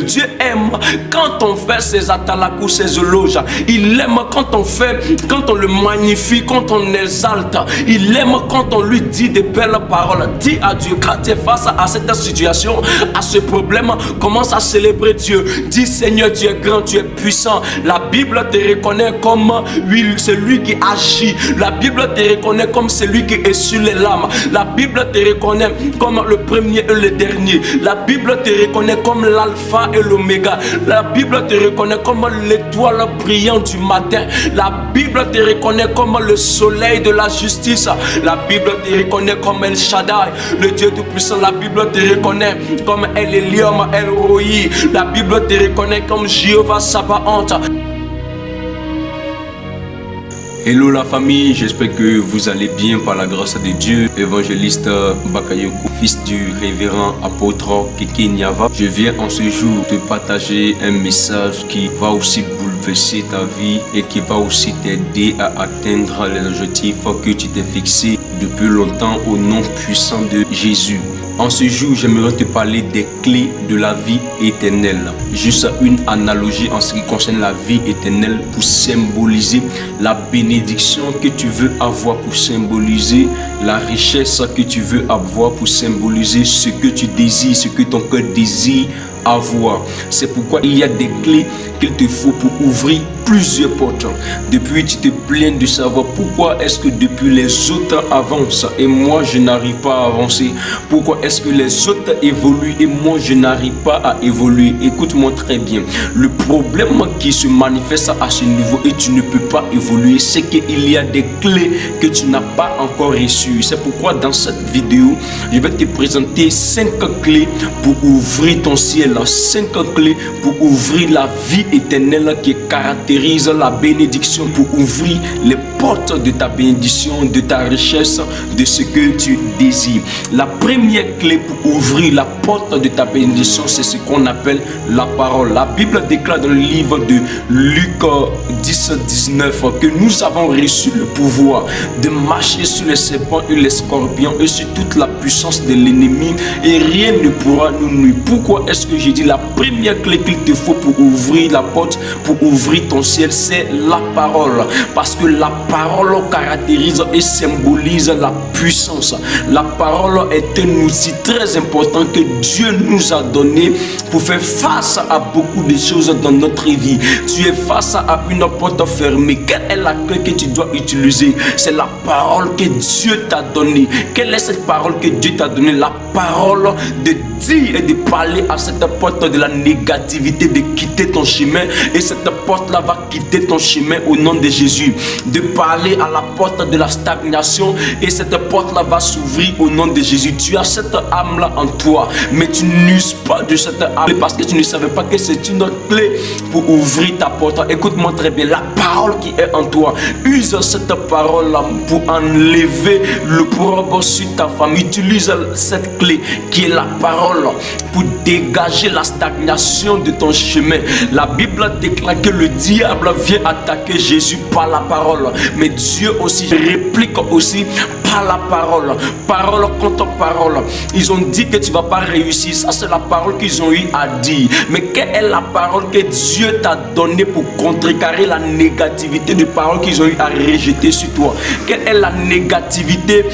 Dieu aime quand on fait ses atalakou, ses éloges. Il aime quand on le magnifie, quand on exalte. Il aime quand on lui dit de belles paroles. Dis à Dieu, quand tu es face à cette situation, à ce problème, commence à célébrer Dieu. Dis Seigneur, tu es grand, tu es puissant. La Bible te reconnaît comme celui qui agit. La Bible te reconnaît comme celui qui est sur les lames. La Bible te reconnaît comme le premier et le dernier. La Bible te reconnaît comme l'alpha et l'oméga. La Bible te reconnaît comme l'étoile brillante du matin. La Bible te reconnaît comme le soleil de la justice. La Bible te reconnaît comme El Shaddai, le Dieu tout-puissant. La Bible te reconnaît comme El Eliom, El Roi. La Bible te reconnaît comme Jéhovah Sabaoth. Hello la famille, j'espère que vous allez bien par la grâce de Dieu. Évangéliste Bakayoko, fils du révérend apôtre Keke Nyava. Je viens en ce jour te partager un message qui va aussi bouleverser ta vie et qui va aussi t'aider à atteindre les objectifs que tu t'es fixés depuis longtemps au nom puissant de Jésus. En ce jour, j'aimerais te parler des clés de la vie éternelle. Juste une analogie en ce qui concerne la vie éternelle pour symboliser la bénédiction que tu veux avoir, pour symboliser la richesse que tu veux avoir, pour symboliser ce que tu désires, ce que ton cœur désire avoir. C'est pourquoi il y a des clés qu'il te faut pour ouvrir plusieurs portes. Depuis, tu te plains de savoir pourquoi est-ce que depuis les autres avancent et moi je n'arrive pas à avancer. Pourquoi est-ce que les autres évoluent et moi je n'arrive pas à évoluer. Écoute-moi très bien. Le problème qui se manifeste à ce niveau et tu ne peux pas évoluer, c'est qu'il y a des clés que tu n'as pas encore reçues. C'est pourquoi dans cette vidéo, je vais te présenter 5 clés pour ouvrir ton ciel. 5 clés pour ouvrir la vie éternelle qui caractérise la bénédiction, pour ouvrir les portes de ta bénédiction, de ta richesse, de ce que tu désires. La première clé pour ouvrir la porte de ta bénédiction, c'est ce qu'on appelle la parole. La Bible déclare dans le livre de Luc 10-19 que nous avons reçu le pouvoir de marcher sur les serpents et les scorpions et sur toute la puissance de l'ennemi et rien ne pourra nous nuire. Pourquoi est-ce que j'ai dit la première clé qu'il te faut pour ouvrir la porte, pour ouvrir ton ciel, c'est la parole? Parce que la parole caractérise et symbolise la puissance. La parole est un outil très important que Dieu nous a donné pour faire face à beaucoup de choses dans notre vie. Tu es face à une porte fermée. Quelle est la clé que tu dois utiliser? C'est la parole que Dieu t'a donnée. Quelle est cette parole que Dieu t'a donnée? La parole de dire et de parler à cette porte de la négativité, de quitter ton chemin, et cette porte là va quitter ton chemin au nom de Jésus. De parler à la porte de la stagnation et cette porte là va s'ouvrir au nom de Jésus. Tu as cette âme là en toi, mais tu n'uses pas de cette âme parce que tu ne savais pas que c'est une clé pour ouvrir ta porte. Écoute-moi très bien, la parole qui est en toi, use cette parole là pour enlever le problème sur ta famille. Utilise cette clé qui est la parole pour dégager la stagnation de ton chemin. La Bible déclare que le diable vient attaquer Jésus par la parole, mais Dieu aussi réplique aussi par la parole. Parole contre parole. Ils ont dit que tu ne vas pas réussir. Ça, c'est la parole qu'ils ont eu à dire. Mais quelle est la parole que Dieu t'a donnée pour contrecarrer la négativité de paroles qu'ils ont eu à rejeter sur toi? Quelle est la négativité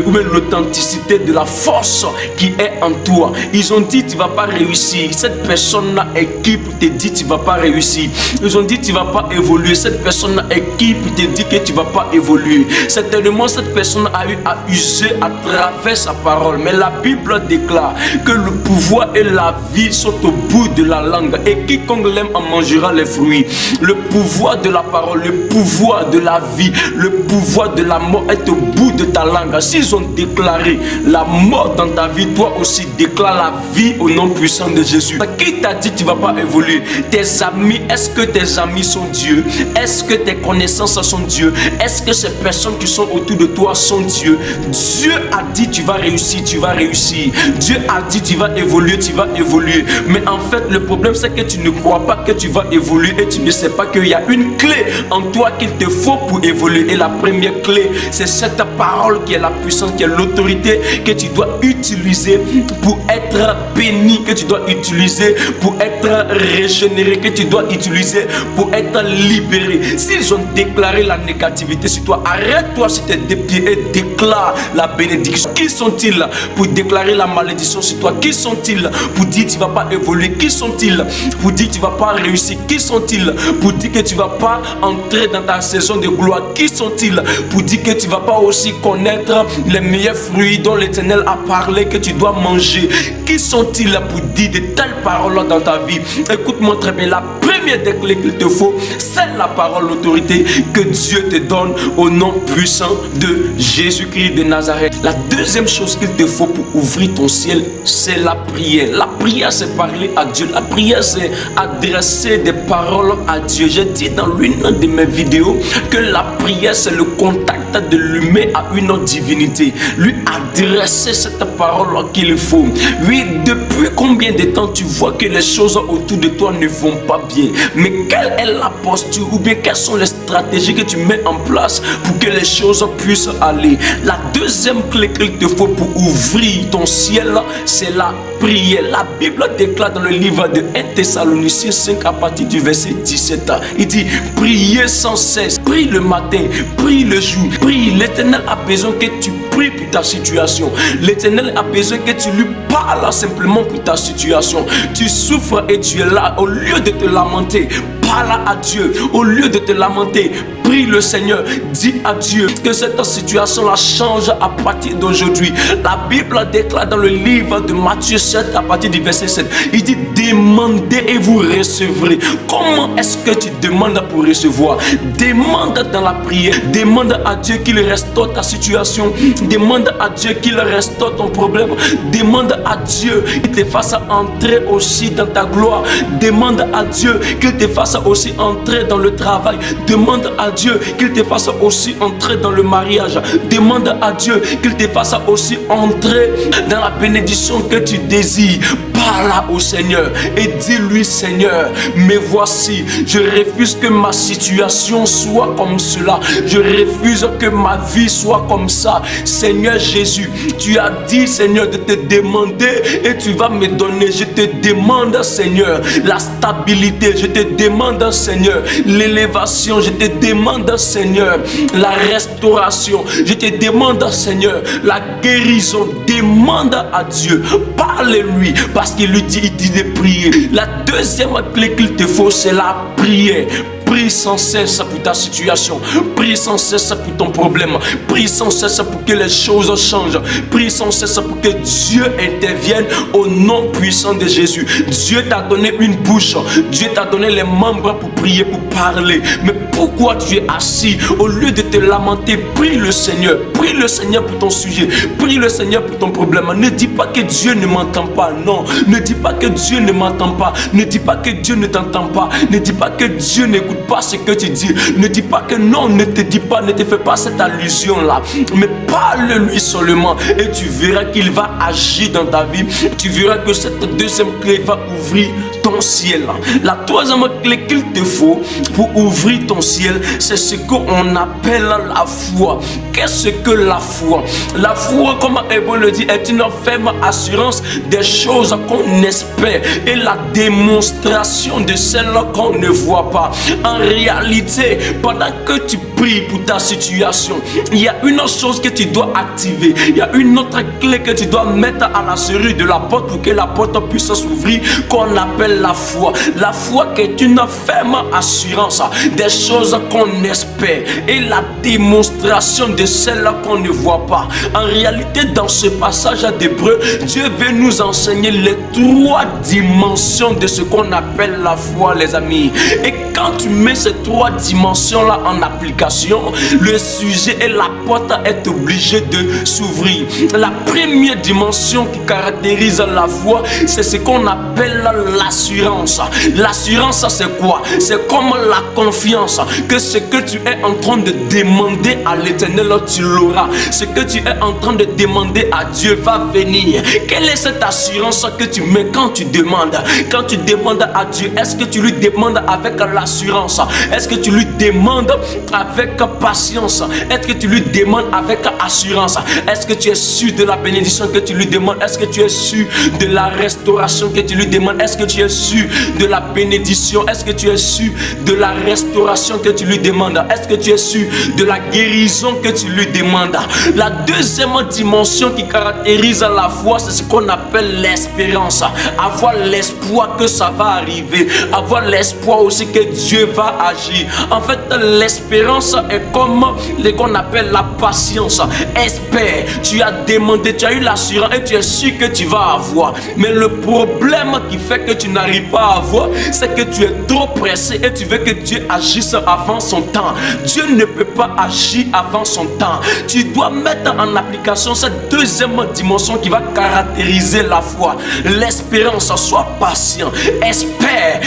ou même l'authenticité de la force qui est en toi? Ils ont dit tu ne vas pas réussir. Cette personne-là est qui pour te dire tu ne vas pas réussir? Ils ont dit tu ne vas pas évoluer. Cette personne-là est qui pour te dire que tu ne vas pas évoluer? Certainement cette personne a eu à user à travers sa parole. Mais la Bible déclare que le pouvoir et la vie sont au bout de la langue et quiconque l'aime en mangera les fruits. Le pouvoir de la parole, le pouvoir de la vie, le pouvoir de la mort est au bout de ta langue. S'ils ont déclaré la mort dans ta vie, toi aussi déclare la vie au nom puissant de Jésus. Qui t'a dit tu ne vas pas évoluer? Tes amis, est-ce que tes amis sont Dieu? Est-ce que tes connaissances sont Dieu? Est-ce que ces personnes qui sont autour de toi sont Dieu? Dieu. Dieu a dit tu vas réussir, tu vas réussir. Dieu a dit tu vas évoluer, tu vas évoluer. Mais en fait, le problème c'est que tu ne crois pas que tu vas évoluer et tu ne sais pas qu'il y a une clé en toi qu'il te faut pour évoluer. Et la première clé, c'est cette parole qui est la puissance, qui est l'autorité que tu dois utiliser pour être béni, que tu dois utiliser pour être régénéré, que tu dois utiliser pour être libéré. S'ils ont déclaré la négativité sur toi, arrête-toi sur tes deux pieds et déclare la bénédiction. Qui sont-ils pour déclarer la malédiction sur toi? Qui sont-ils pour dire que tu ne vas pas évoluer? Qui sont-ils pour dire que tu ne vas pas réussir? Qui sont-ils pour dire que tu ne vas pas entrer dans ta saison de gloire? Qui sont-ils pour dire que tu ne vas pas aussi connaître les meilleurs fruits dont l'Éternel a parlé que tu dois manger? Qui sont-ils pour dire de telles paroles dans ta vie? Écoute-moi très bien, la première des clés qu'il te faut, c'est la parole, l'autorité que Dieu te donne au nom puissant de Jésus-Christ de Nazareth. La deuxième chose qu'il te faut pour ouvrir ton ciel, c'est la prière. La prière, c'est parler à Dieu. La prière, c'est adresser des paroles à Dieu. J'ai dit dans l'une de mes vidéos que la prière, c'est le contact de l'humain à une autre divinité. Lui adresser cette parole qu'il faut. Oui, depuis combien de temps tu vois que les choses autour de toi ne vont pas bien? Mais quelle est la posture ou bien quelles sont les stratégies que tu mets en place pour que les choses puissent aller? La deuxième clé qu'il te faut pour ouvrir ton ciel, c'est la prière. La Bible déclare dans le livre de 1 Thessaloniciens 5 à partir du verset 17. Il dit, priez sans cesse, prie le matin, prie le jour, prie. L'Éternel a besoin que tu pries pour ta situation. L'Éternel a besoin que tu lui parles simplement pour ta situation. Tu souffres et tu es là, au lieu de te lamenter, parle à Dieu. Au lieu de te lamenter, prie le Seigneur. Dis à Dieu que cette situation-là change à partir d'aujourd'hui. La Bible déclare dans le livre de Matthieu 7 à partir du verset 7. Il dit, demandez et vous recevrez. Comment est-ce que tu demandes pour recevoir? Demande dans la prière. Demande à Dieu qu'il restaure ta situation. Demande à Dieu qu'il restaure ton problème. Demande à Dieu qu'il te fasse entrer aussi dans ta gloire. Demande à Dieu qu'il te fasse aussi entrer dans le travail. Demande à Dieu qu'il te fasse aussi entrer dans le mariage. Demande à Dieu qu'il te fasse aussi entrer dans la bénédiction que tu désires. Parle au Seigneur et dis-lui, Seigneur, mais voici, je refuse que ma situation soit comme cela. Je refuse que ma vie soit comme ça. Seigneur Jésus, tu as dit, Seigneur, de te demander et tu vas me donner. Je te demande, Seigneur, la stabilité. Je te demande, Seigneur, l'élévation. Je te demande, Seigneur, la restauration. Je te demande, Seigneur, la guérison. Demande à Dieu. Parle-lui parce qu'il lui dit, il dit de prier. La deuxième clé qu'il te faut, c'est la prière. Prie sans cesse pour ta situation. Prie sans cesse pour ton problème. Prie sans cesse pour que les choses changent. Prie sans cesse pour que Dieu intervienne au nom puissant de Jésus. Dieu t'a donné une bouche. Dieu t'a donné les membres pour prier, pour parler. Mais pourquoi tu es assis? Au lieu de te lamenter, prie le Seigneur. Prie le Seigneur pour ton sujet. Prie le Seigneur pour ton problème. Ne dis pas que Dieu ne m'entend pas. Non. Ne dis pas que Dieu ne m'entend pas. Ne dis pas que Dieu ne t'entend pas. Ne dis pas que Dieu n'écoute pas ce que tu dis. Ne dis pas que non, ne te dis pas, ne te fais pas cette allusion là, mais parle-lui seulement et tu verras qu'il va agir dans ta vie. Tu verras que cette deuxième clé va ouvrir ton ciel. La troisième clé qu'il te faut pour ouvrir ton ciel, c'est ce qu'on appelle la foi. Qu'est-ce que la foi? La foi, comme Hébreu le dit, est une ferme assurance des choses qu'on espère et la démonstration de celles qu'on ne voit pas. En réalité, pendant que tu pries pour ta situation, il y a une autre chose que tu dois activer. Il y a une autre clé que tu dois mettre à la serrure de la porte pour que la porte puisse s'ouvrir, qu'on appelle la foi. La foi qui est une ferme assurance des choses qu'on espère et la démonstration de celles qu'on ne voit pas. En réalité, dans ce passage d'Hébreu, Dieu veut nous enseigner les trois dimensions de ce qu'on appelle la foi, les amis. Et quand tu mets ces trois dimensions-là en application, situation, le sujet et la porte est obligé de s'ouvrir. La première dimension qui caractérise la foi, c'est ce qu'on appelle l'assurance. L'assurance, c'est quoi? C'est comme la confiance que ce que tu es en train de demander à l'Éternel, tu l'auras. Ce que tu es en train de demander à Dieu va venir. Quelle est cette assurance que tu mets quand tu demandes? Quand tu demandes à Dieu, est-ce que tu lui demandes avec l'assurance? Est-ce que tu lui demandes avec patience? Est-ce que tu lui demandes avec assurance? Est-ce que tu es sûr de la bénédiction que tu lui demandes? Est-ce que tu es sûr de la restauration que tu lui demandes? Est-ce que tu es sûr de la bénédiction? Est-ce que tu es sûr de la restauration que tu lui demandes? Est-ce que tu es sûr de la guérison que tu lui demandes? La deuxième dimension qui caractérise la foi, c'est ce qu'on appelle l'espérance. Avoir l'espoir que ça va arriver. Avoir l'espoir aussi que Dieu va agir. En fait, l'espérance est comme ce qu'on appelle la patience. Espère, tu as demandé, tu as eu l'assurance et tu es sûr que tu vas avoir. Mais le problème qui fait que tu n'arrives pas à avoir, c'est que tu es trop pressé et tu veux que Dieu agisse avant son temps. Dieu ne peut pas agir avant son temps. Tu dois mettre en application cette deuxième dimension qui va caractériser la foi. L'espérance, sois patient, espère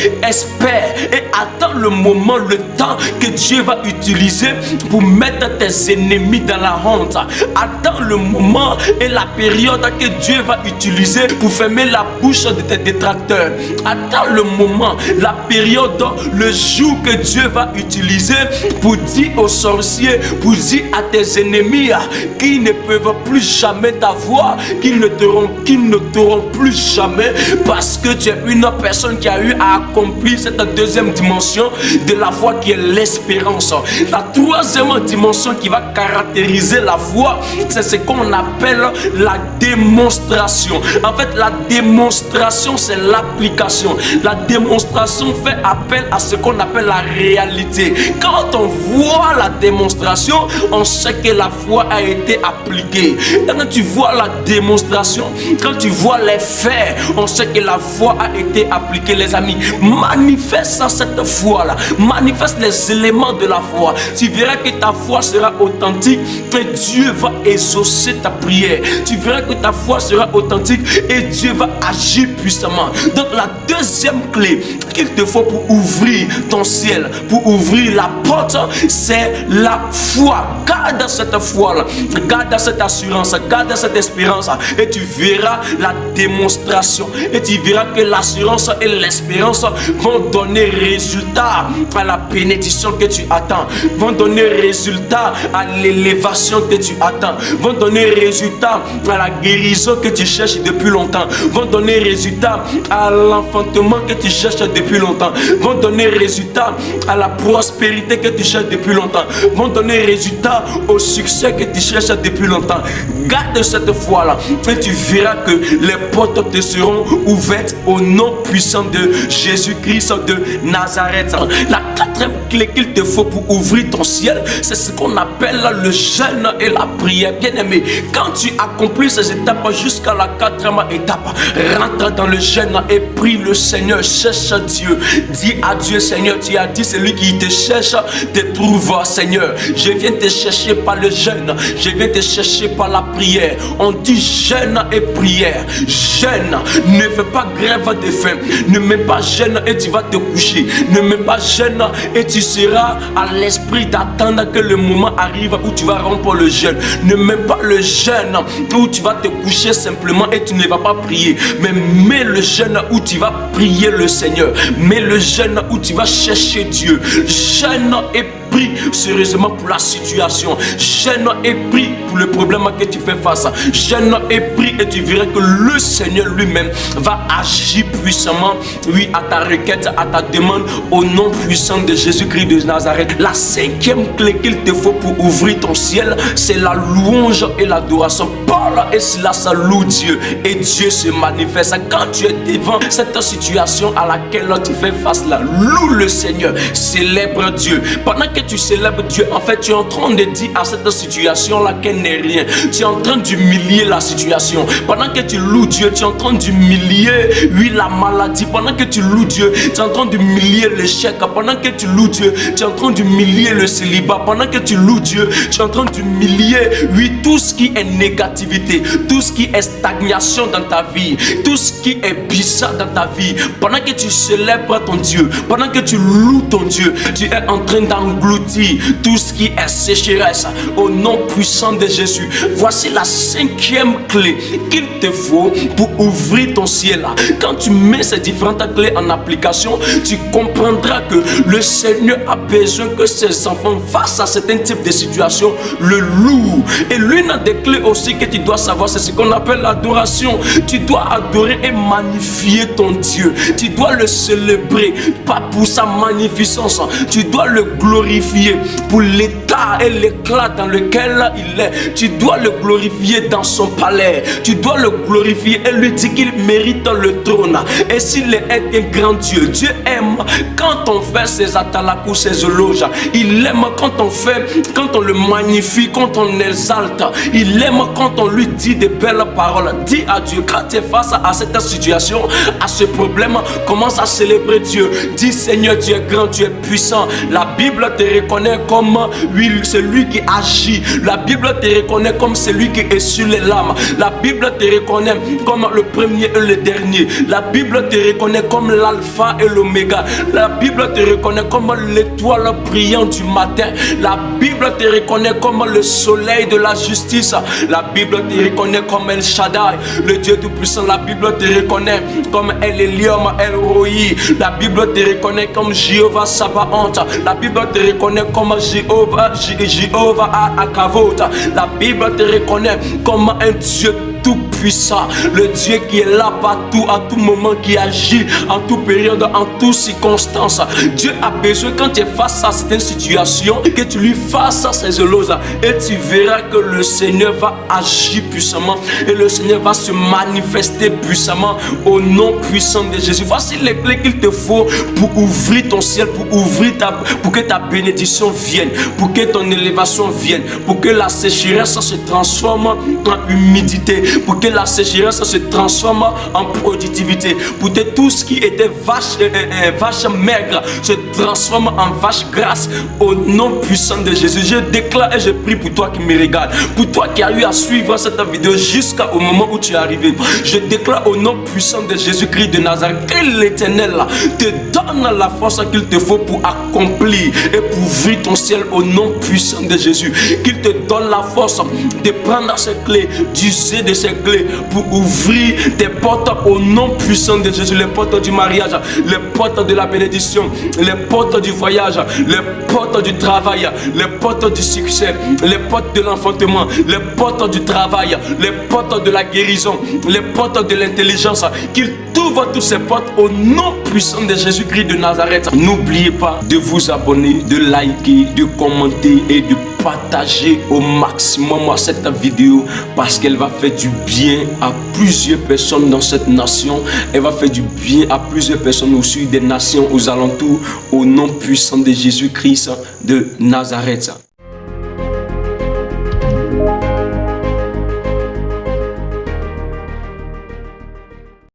et attends le moment, le temps que Dieu va utiliser pour mettre tes ennemis dans la honte. Attends le moment et la période que Dieu va utiliser pour fermer la bouche de tes détracteurs. Attends le moment, la période, le jour que Dieu va utiliser pour dire aux sorciers, pour dire à tes ennemis qu'ils ne peuvent plus jamais t'avoir, qu'ils ne t'auront plus jamais, parce que tu es une personne qui a eu à accomplir cette deuxième dimension de la foi qui est l'espérance. La troisième dimension qui va caractériser la foi, c'est ce qu'on appelle la démonstration. En fait, la démonstration, c'est l'application. La démonstration fait appel à ce qu'on appelle la réalité. Quand on voit la démonstration, on sait que la foi a été appliquée. Quand tu vois la démonstration, quand tu vois les faits, on sait que la foi a été appliquée. Les amis, manifeste cette foi-là, manifeste les éléments de la foi. Tu verras que ta foi sera authentique et Dieu va exaucer ta prière. Tu verras que ta foi sera authentique et Dieu va agir puissamment. Donc la deuxième clé qu'il te faut pour ouvrir ton ciel, pour ouvrir la porte, c'est la foi. Garde cette foi-là, garde cette assurance, garde cette espérance et tu verras la démonstration. Et tu verras que l'assurance et l'espérance vont donner résultat à la bénédiction que tu attends, vont donner résultat à l'élévation que tu attends, vont donner résultat à la guérison que tu cherches depuis longtemps, vont donner résultat à l'enfantement que tu cherches depuis longtemps, vont donner résultat à la prospérité que tu cherches depuis longtemps, vont donner résultat au succès que tu cherches depuis longtemps. Garde cette foi-là et tu verras que les portes te seront ouvertes au nom puissant de Jésus-Christ de Nazareth. La quatrième clé qu'il te faut pour ouvrir ton ciel, c'est ce qu'on appelle le jeûne et la prière. Bien aimé, quand tu accomplis ces étapes jusqu'à la quatrième étape, rentre dans le jeûne et prie le Seigneur, cherche Dieu. Dis à Dieu, Seigneur, tu as dit celui qui te cherche te trouve. Seigneur, je viens te chercher par le jeûne, je viens te chercher par la prière. On dit jeûne et prière. Jeûne, ne fais pas grève de faim, ne mets pas jeûne et tu vas te coucher, ne mets pas jeûne et tu seras à l'esprit d'attendre que le moment arrive où tu vas rompre le jeûne. Ne mets pas le jeûne où tu vas te coucher simplement et tu ne vas pas prier, mais mets le jeûne où tu vas prier le Seigneur, mets le jeûne où tu vas chercher Dieu. Jeûne et prie sérieusement pour la situation, jeûne et prie pour le problème que tu fais face, jeûne et prie et tu verras que le Seigneur lui-même va agir puissamment, oui, à ta requête, à ta demande, au nom puissant de Jésus-Christ de Nazareth. La cinquième clé qu'il te faut pour ouvrir ton ciel, c'est la louange et l'adoration. Paul et Silas louent Dieu et Dieu se manifeste. Quand tu es devant cette situation à laquelle tu fais face là, loue le Seigneur, célèbre Dieu. Pendant que que tu célèbres Dieu, en fait, tu es en train de dire à cette situation-là qu'elle n'est rien. Tu es en train d'humilier la situation. Pendant que tu loues Dieu, tu es en train d'humilier, oui, la maladie. Pendant que tu loues Dieu, tu es en train d'humilier l'échec. Pendant que tu loues Dieu, tu es en train d'humilier le célibat. Pendant que tu loues Dieu, tu es en train d'humilier, oui, tout ce qui est négativité, tout ce qui est stagnation dans ta vie, tout ce qui est bizarre dans ta vie. Pendant que tu célèbres ton Dieu, pendant que tu loues ton Dieu, tu es en train d'engloutir tout ce qui est sécheresse au nom puissant de Jésus. Voici la 5e clé qu'il te faut pour ouvrir ton ciel. Quand tu mets ces différentes clés en application, tu comprendras que le Seigneur a besoin que ses enfants, face à certains types de situations, le louent. Et l'une des clés aussi que tu dois savoir, c'est ce qu'on appelle l'adoration. Tu dois adorer et magnifier ton Dieu. Tu dois le célébrer, pas pour sa magnificence. Tu dois le glorifier pour l'état et l'éclat dans lequel il est. Tu dois le glorifier dans son palais. Tu dois le glorifier et lui dire qu'il mérite le trône. Et s'il est un grand Dieu, Dieu aime quand on fait ses atalakou, ses éloges. Il aime quand on fait, quand on le magnifie, quand on exalte. Il aime quand on lui dit de belles paroles. Dis à Dieu, quand tu es face à cette situation, à ce problème, commence à célébrer Dieu. Dis Seigneur, tu es grand, tu es puissant. La Bible te reconnaît comme celui qui agit. La Bible te reconnaît comme celui qui est sur les lames. La Bible te reconnaît comme le premier et le dernier. La Bible te reconnaît comme l'alpha et l'oméga. La Bible te reconnaît comme l'étoile brillante du matin. La Bible te reconnaît comme le soleil de la justice. La Bible te reconnaît comme El Shaddai, le Dieu tout-puissant. La Bible te reconnaît comme El Eliom, El Roi. La Bible te reconnaît comme Jéhovah Sabaoth. La Bible te reconnaît comme Jéhovah Akavot. La Bible te reconnaît comme un Dieu tout-puissant, le Dieu qui est là partout, à tout moment, qui agit en toute période, en toute circonstance. Dieu a besoin, quand tu es face à certaines situations, que tu lui fasses ses éloges et tu verras que le Seigneur va agir puissamment et le Seigneur va se manifester puissamment au nom puissant de Jésus. Voici les clés qu'il te faut pour ouvrir ton ciel, pour que ta bénédiction vienne, pour que ton élévation vienne, pour que la sécheresse se transforme en humidité, pour que la sécheresse se transforme en productivité, pour que tout ce qui était vache maigre se transforme en vache grasse au nom puissant de Jésus. Je déclare et je prie pour toi qui me regarde, pour toi qui as eu à suivre cette vidéo jusqu'au moment où tu es arrivé. Je déclare au nom puissant de Jésus-Christ de Nazareth que l'Éternel te donne la force qu'il te faut pour accomplir et pour ouvrir ton ciel au nom puissant de Jésus. Qu'il te donne la force de prendre ces clés, d'user de ces clés pour ouvrir tes portes au nom puissant de Jésus. Les portes du mariage, les portes de la bénédiction, les portes du voyage, les portes du travail, les portes du succès, les portes de l'enfantement, les portes du travail, les portes de la guérison, les portes de l'intelligence. Qu'il t'ouvre toutes ces portes au nom puissant de Jésus-Christ de Nazareth. N'oubliez pas de vous abonner, de liker, de commenter et de partager au maximum cette vidéo, parce qu'elle va faire du bien à plusieurs personnes dans cette nation. Elle va faire du bien à plusieurs personnes aussi des nations aux alentours, au nom puissant de Jésus-Christ de Nazareth.